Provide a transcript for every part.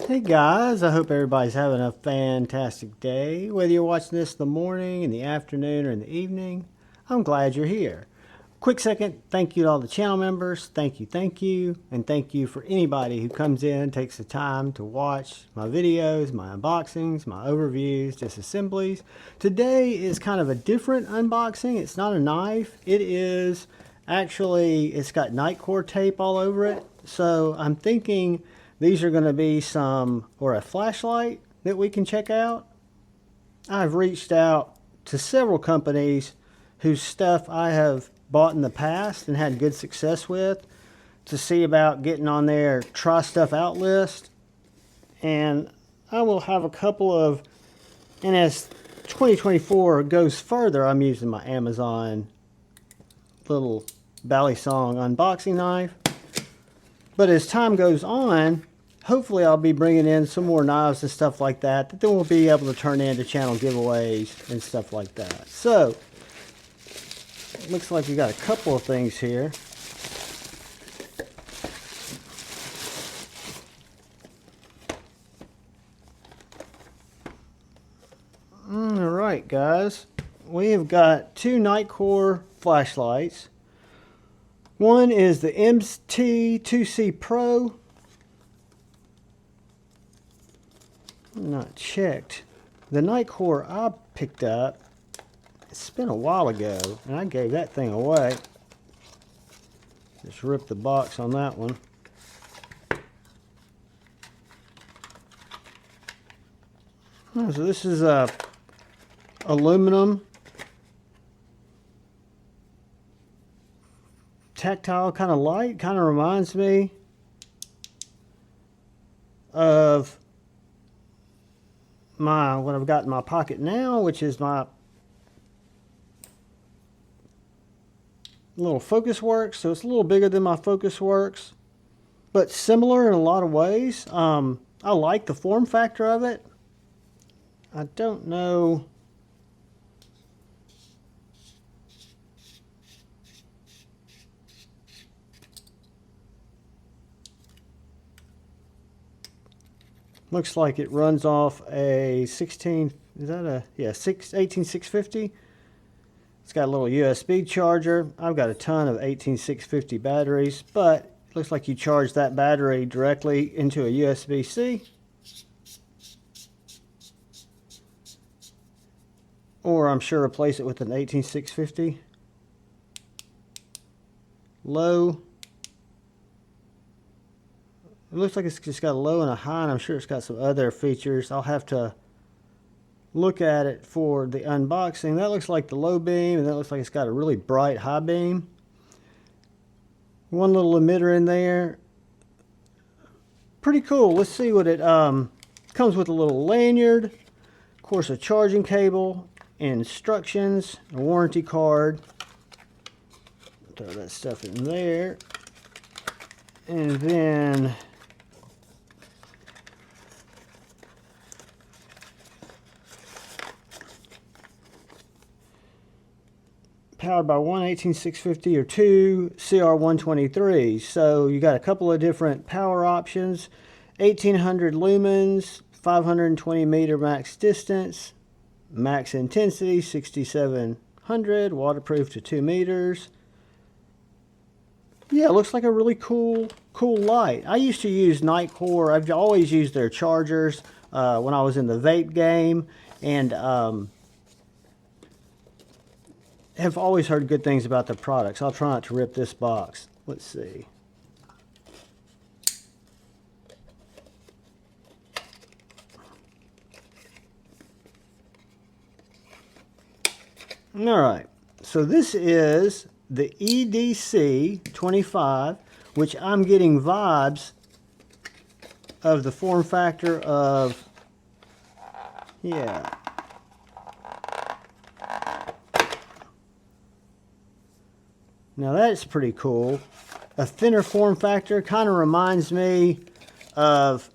Hey guys, I hope everybody's having a fantastic day. Whether you're watching this in the morning, in the afternoon, or in the evening, I'm glad you're here. Quick second, thank you to all the channel members. Thank you. And thank you for anybody who comes in, takes the time to watch my videos, my unboxings, my overviews, disassemblies. Today is kind of a different unboxing. It's not a knife. It is actually, it's got Nitecore tape all over it. So I'm thinking these are going to be a flashlight that we can check out. I've reached out to several companies whose stuff I have bought in the past and had good success with to see about getting on their try stuff out list. And I will have a couple of, and as 2024 goes further, I'm using my Amazon little Balisong unboxing knife. But as time goes on, hopefully I'll be bringing in some more knives and stuff like that then we'll be able to turn into channel giveaways and stuff like that. So, looks like we got a couple of things here. Alright guys, we have got two Nitecore flashlights. One is the MT2C Pro. Not checked. The Nitecore I picked up, it's been a while ago, and I gave that thing away. Just ripped the box on that one. Oh, so this is a aluminum tactile, kind of light, kind of reminds me of what I've got in my pocket now, which is my little Focus Works. So it's a little bigger than my Focus Works, but similar in a lot of ways. I like the form factor of it. I don't know. Looks like it runs off a 16, is that a, yeah, 18650. It's got a little USB charger. I've got a ton of 18650 batteries, but it looks like you charge that battery directly into a USB-C. Or I'm sure replace it with an 18650. Low. It looks like it's just got a low and a high, and I'm sure it's got some other features. I'll have to look at it for the unboxing. That looks like the low beam, and that looks like it's got a really bright high beam. One little emitter in there. Pretty cool. Let's see what it comes with. A little lanyard, of course a charging cable, instructions, a warranty card. Throw that stuff in there. And then powered by one 18650 or two CR123. So you got a couple of different power options. 1800 lumens, 520 meter max distance, max intensity 6700, waterproof to 2 meters. Yeah, it looks like a really cool light. I used to use Nitecore. I've always used their chargers when I was in the vape game, and have always heard good things about their products. I'll try not to rip this box. Let's see. All right, so this is the EDC 25, which I'm getting vibes of the form factor of, yeah. Now that's pretty cool. A thinner form factor, kind of reminds me of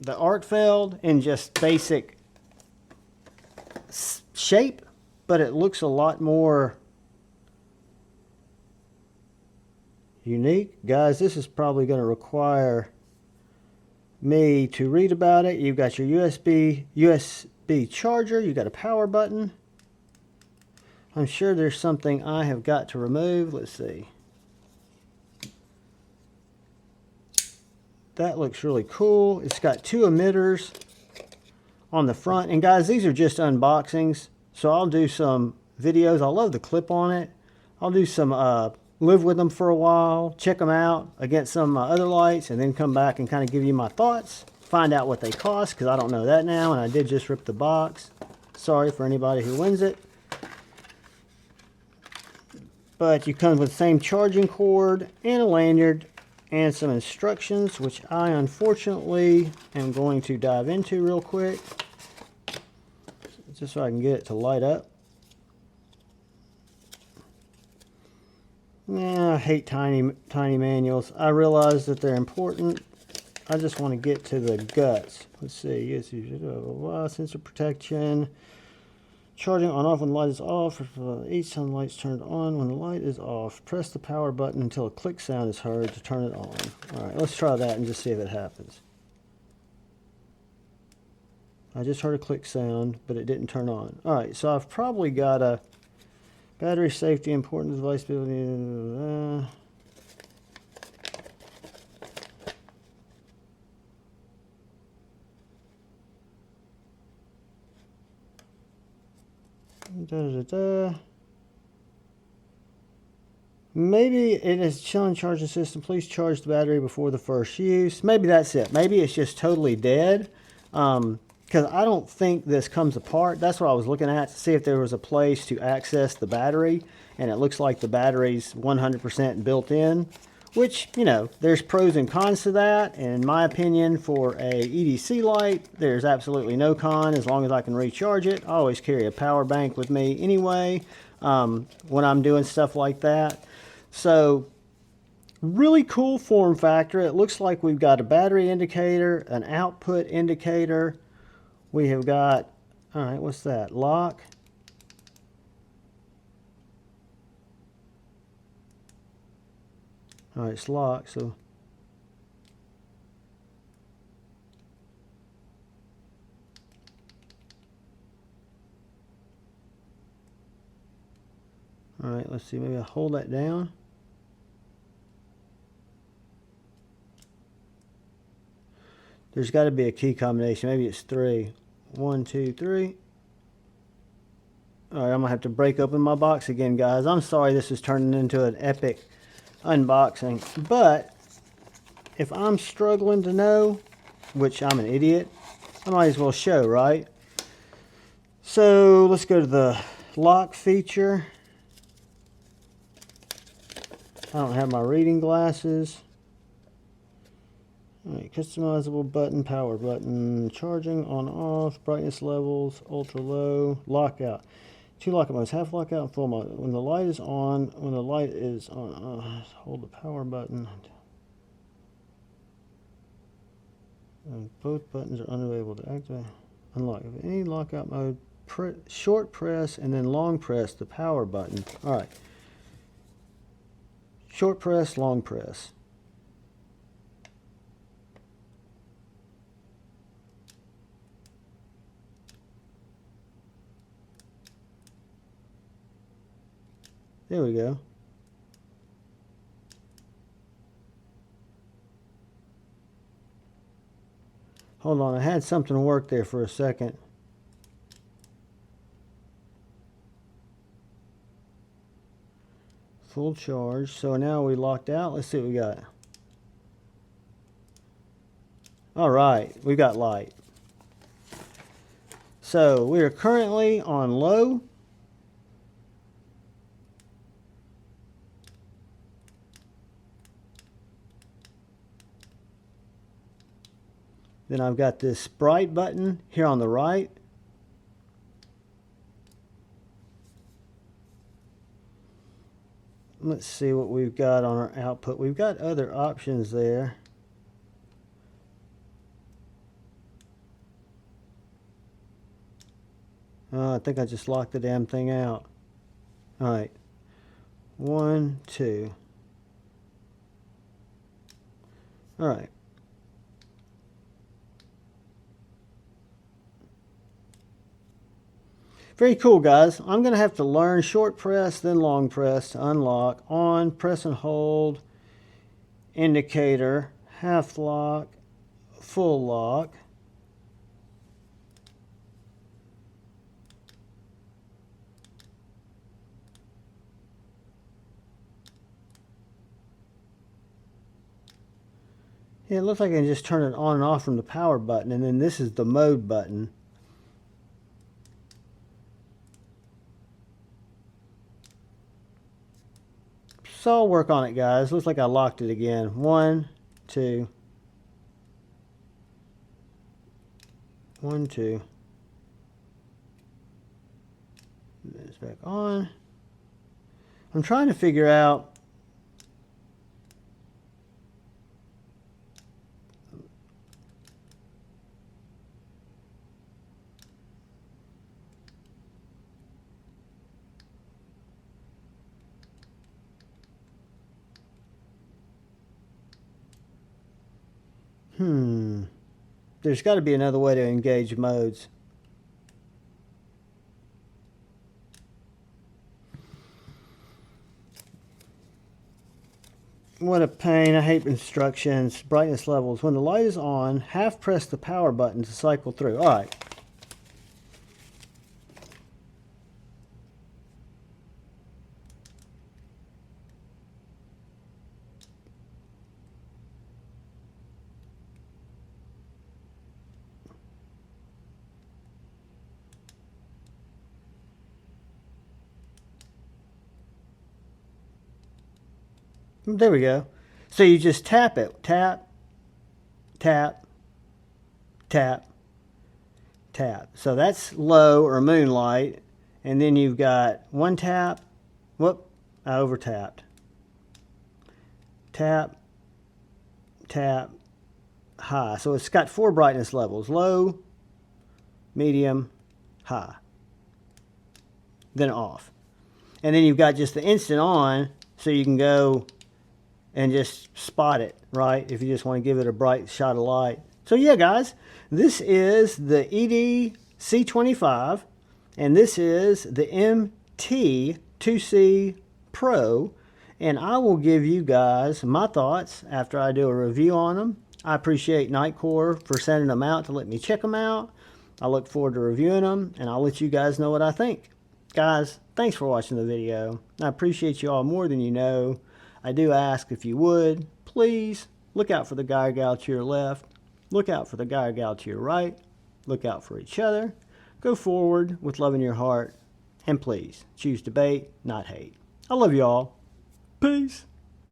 the Artfeld in just basic shape, but it looks a lot more unique. Guys, this is probably going to require me to read about it. You've got your USB charger. You've got a power button. I'm sure there's something I have got to remove. Let's see. That looks really cool. It's got two emitters on the front. And guys, these are just unboxings. So I'll do some videos. I love the clip on it. I'll do some live with them for a while, check them out against some other lights, and then come back and kind of give you my thoughts. Find out what they cost, because I don't know that now, and I did just rip the box. Sorry for anybody who wins it. But you come with the same charging cord and a lanyard and some instructions, which I unfortunately am going to dive into real quick, just so I can get it to light up. Yeah, I hate tiny manuals. I realize that they're important. I just want to get to the guts. Let's see. Yes, sensor protection. Charging on off when the light is off. Each time the light's turned on. When the light is off, press the power button until a click sound is heard to turn it on. All right, let's try that and just see if it happens. I just heard a click sound, but it didn't turn on. All right, so I've probably got a battery safety, important device ability. Maybe it is showing charging system. Please charge the battery before the first use. Maybe that's it. Maybe it's just totally dead. Because I don't think this comes apart. That's what I was looking at to see if there was a place to access the battery. And it looks like the battery's 100% built in. Which, you know, there's pros and cons to that. And in my opinion, for a EDC light, there's absolutely no con as long as I can recharge it. I always carry a power bank with me anyway when I'm doing stuff like that. So, really cool form factor. It looks like we've got a battery indicator, an output indicator. We have got, all right, what's that? Lock. All right, it's locked, so. All right, let's see, maybe I'll hold that down. There's got to be a key combination. Maybe it's 3. 1, 2, 3. All right, I'm going to have to break open my box again, guys. I'm sorry this is turning into an epic unboxing. But if I'm struggling to know, which I'm an idiot, I might as well show, right? So let's go to the lock feature. I don't have my reading glasses. All right, customizable button, power button, charging on off, brightness levels, ultra low, lockout. 2 lockout modes, half lockout and full mode. When the light is on, hold the power button. And both buttons are unavailable to activate. Unlock. If any lockout mode, short press and then long press the power button. All right. Short press, long press. There we go. Hold on, I had something work there for a second. Full charge. So now we locked out. Let's see what we got. All right, we got light. So we are currently on low. Then I've got this bright button here on the right. Let's see what we've got on our output. We've got other options there. I think I just locked the damn thing out. All right. 1, 2. All right. Very cool, guys. I'm going to have to learn short press, then long press to unlock. On, press and hold, indicator, half lock, full lock. Yeah, it looks like I can just turn it on and off from the power button, and then this is the mode button. So I'll work on it, guys. Looks like I locked it again. 1, 2. 1, 2. Then it's back on. I'm trying to figure out there's got to be another way to engage modes. What a pain. I hate instructions. Brightness levels. When the light is on, half press the power button to cycle through. All right. There we go. So you just tap it. Tap, tap, tap, tap. So that's low or moonlight. And then you've got one tap. Whoop, I over tapped. Tap, tap, high. So it's got 4 brightness levels. Low, medium, high. Then off. And then you've got just the instant on, so you can go and just spot it, right? If you just want to give it a bright shot of light. So yeah, guys, this is the EDC25, and this is the MT2C Pro, and I will give you guys my thoughts after I do a review on them. I appreciate Nightcore for sending them out to let me check them out. I look forward to reviewing them, and I'll let you guys know what I think. Guys, thanks for watching the video. I appreciate you all more than you know. I do ask if you would, please look out for the guy or gal to your left. Look out for the guy or gal to your right. Look out for each other. Go forward with love in your heart. And please, choose debate, not hate. I love you all. Peace.